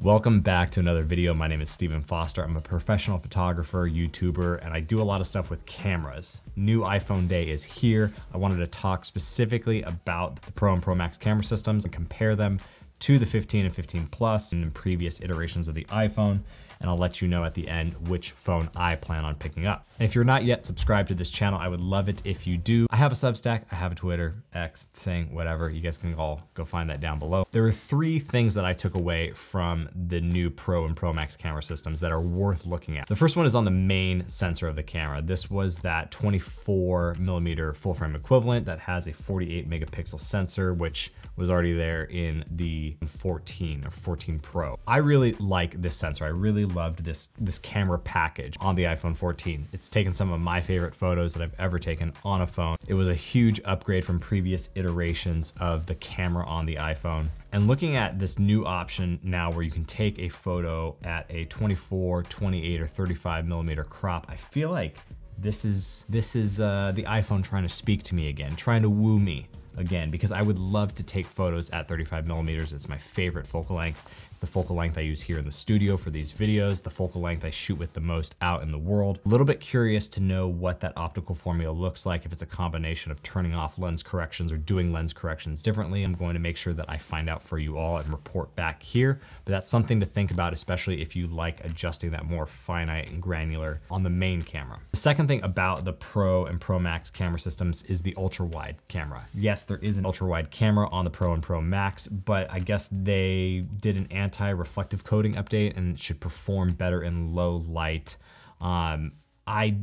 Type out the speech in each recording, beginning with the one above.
Welcome back to another video. My name is Stephen Foster. I'm a professional photographer, YouTuber, and I do a lot of stuff with cameras. New iPhone day is here. I wanted to talk specifically about the Pro and Pro Max camera systems and compare them to the 15 and 15 Plus and previous iterations of the iPhone. And I'll let you know at the end which phone I plan on picking up. And if you're not yet subscribed to this channel, I would love it if you do. I have a Substack, I have a Twitter, X thing, whatever. You guys can all go find that down below. There are three things that I took away from the new Pro and Pro Max camera systems that are worth looking at. The first one is on the main sensor of the camera. This was that 24mm full frame equivalent that has a 48 megapixel sensor, which was already there in the 14 or 14 Pro. I really like this sensor. I really loved this camera package on the iPhone 14. It's taken some of my favorite photos that I've ever taken on a phone. It was a huge upgrade from previous iterations of the camera on the iPhone. And looking at this new option now where you can take a photo at a 24, 28, or 35mm crop, I feel like this is the iPhone trying to speak to me again, trying to woo me again, because I would love to take photos at 35mm. It's my favorite focal length. It's the focal length I use here in the studio for these videos, the focal length I shoot with the most out in the world. A little bit curious to know what that optical formula looks like, if it's a combination of turning off lens corrections or doing lens corrections differently. I'm going to make sure that I find out for you all and report back here, but that's something to think about, especially if you like adjusting that more finite and granular on the main camera. The second thing about the Pro and Pro Max camera systems is the ultra-wide camera. Yes, there is an ultra-wide camera on the Pro and Pro Max, but I guess they did an anti-reflective coating update and it should perform better in low light. I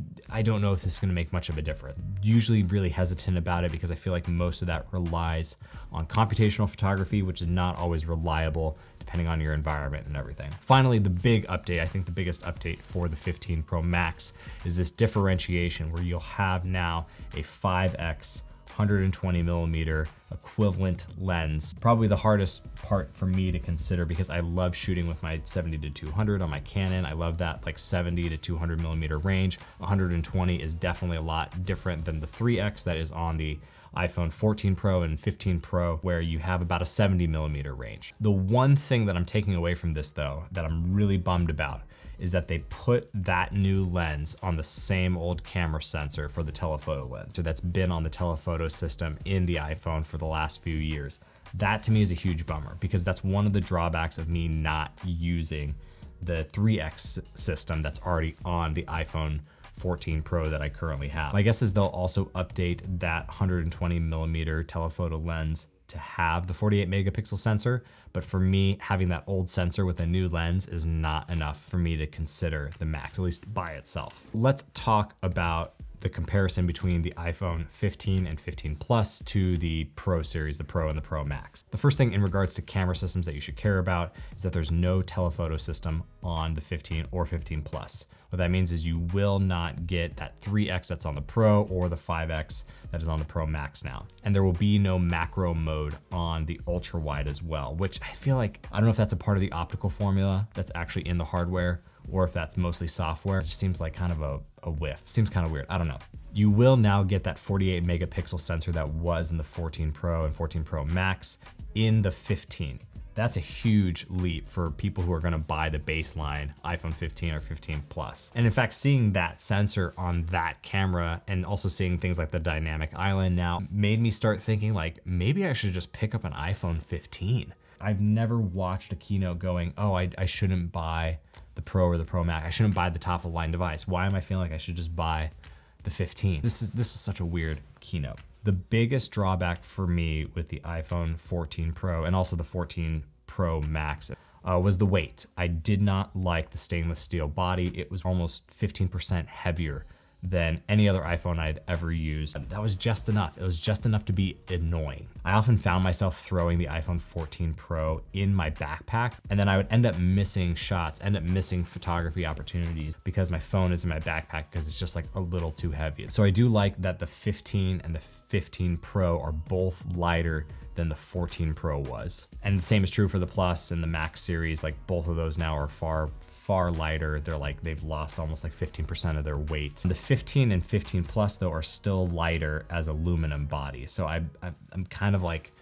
don't know if this is gonna make much of a difference. Usually really hesitant about it because I feel like most of that relies on computational photography, which is not always reliable depending on your environment and everything. Finally, the big update, I think the biggest update for the 15 Pro Max is this differentiation where you'll have now a 5x 120mm equivalent lens. Probably the hardest part for me to consider because I love shooting with my 70-200 on my Canon. I love that like 70-200mm range. 120 is definitely a lot different than the 3x that is on the iPhone 14 Pro and 15 Pro, where you have about a 70mm range. The one thing that I'm taking away from this though, that I'm really bummed about, is that they put that new lens on the same old camera sensor for the telephoto lens. So that's been on the telephoto system in the iPhone for the last few years. That to me is a huge bummer because that's one of the drawbacks of me not using the 3x system that's already on the iPhone 14 Pro that I currently have. My guess is they'll also update that 120mm telephoto lens to have the 48 megapixel sensor, but for me, having that old sensor with a new lens is not enough for me to consider the Max, at least by itself. Let's talk about the comparison between the iPhone 15 and 15 Plus to the Pro series, the Pro and the Pro Max. The first thing in regards to camera systems that you should care about is that there's no telephoto system on the 15 or 15 Plus. What that means is you will not get that 3x that's on the Pro or the 5x that is on the Pro Max now. And there will be no macro mode on the ultra wide as well, which I feel like, I don't know if that's a part of the optical formula that's actually in the hardware or if that's mostly software. It just seems like kind of a whiff. Seems kind of weird, I don't know. You will now get that 48 megapixel sensor that was in the 14 Pro and 14 Pro Max in the 15. That's a huge leap for people who are gonna buy the baseline iPhone 15 or 15 Plus. And in fact, seeing that sensor on that camera and also seeing things like the dynamic island now made me start thinking like, maybe I should just pick up an iPhone 15. I've never watched a keynote going, oh, I shouldn't buy the Pro or the Pro Max. I shouldn't buy the top of line device. Why am I feeling like I should just buy the 15? This was such a weird keynote. The biggest drawback for me with the iPhone 14 Pro and also the 14 Pro Max was the weight. I did not like the stainless steel body. It was almost 15% heavier than any other iPhone I'd ever used. That was just enough. It was just enough to be annoying. I often found myself throwing the iPhone 14 Pro in my backpack, and then I would end up missing shots, end up missing photography opportunities because my phone is in my backpack because it's just like a little too heavy. So I do like that the 15 and the 15 Pro are both lighter than the 14 Pro was. And the same is true for the Plus and the Max series. Like both of those now are far lighter. They've lost almost like 15% of their weight. The 15 and 15 Plus though are still lighter as aluminum bodies. So I'm kind of like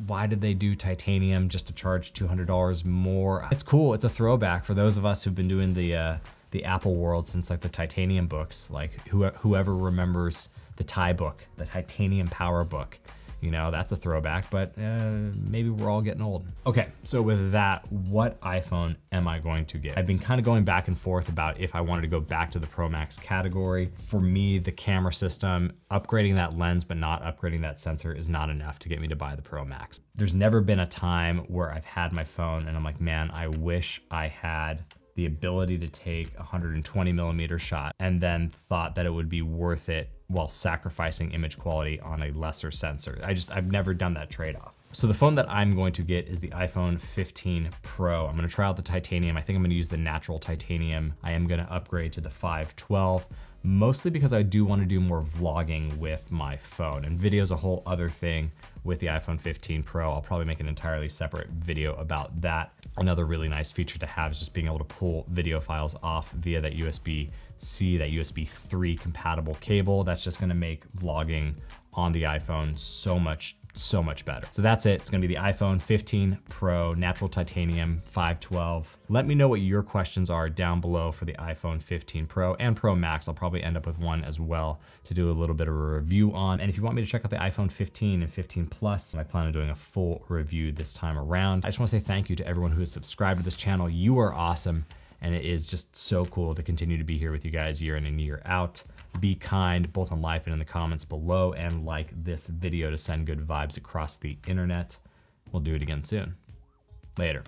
why did they do titanium just to charge $200 more? It's cool, it's a throwback for those of us who've been doing the Apple world since like the titanium books, like whoever remembers the Ti book, the titanium power book. You know, that's a throwback, but maybe we're all getting old. Okay, so with that, what iPhone am I going to get? I've been kind of going back and forth about if I wanted to go back to the Pro Max category. For me, the camera system, upgrading that lens but not upgrading that sensor is not enough to get me to buy the Pro Max. There's never been a time where I've had my phone and I'm like, man, I wish I had the ability to take a 120mm shot and then thought that it would be worth it while sacrificing image quality on a lesser sensor. I've never done that trade-off. So the phone that I'm going to get is the iPhone 15 Pro. I'm gonna try out the titanium. I think I'm gonna use the natural titanium. I am gonna upgrade to the 512, mostly because I do wanna do more vlogging with my phone, and video is a whole other thing with the iPhone 15 Pro. I'll probably make an entirely separate video about that. Another really nice feature to have is just being able to pull video files off via that USB-C, that USB 3 compatible cable. That's just gonna make vlogging on the iPhone so much better. So that's it. It's gonna be the iPhone 15 Pro, natural titanium, 512. Let me know what your questions are down below for the iPhone 15 Pro and Pro Max. I'll probably end up with one as well to do a little bit of a review on. And if you want me to check out the iPhone 15 and 15 Plus, I plan on doing a full review this time around. I just wanna say thank you to everyone who has subscribed to this channel. You are awesome. And it is just so cool to continue to be here with you guys year in and year out. Be kind, both on live and in the comments below, and like this video to send good vibes across the internet. We'll do it again soon. Later.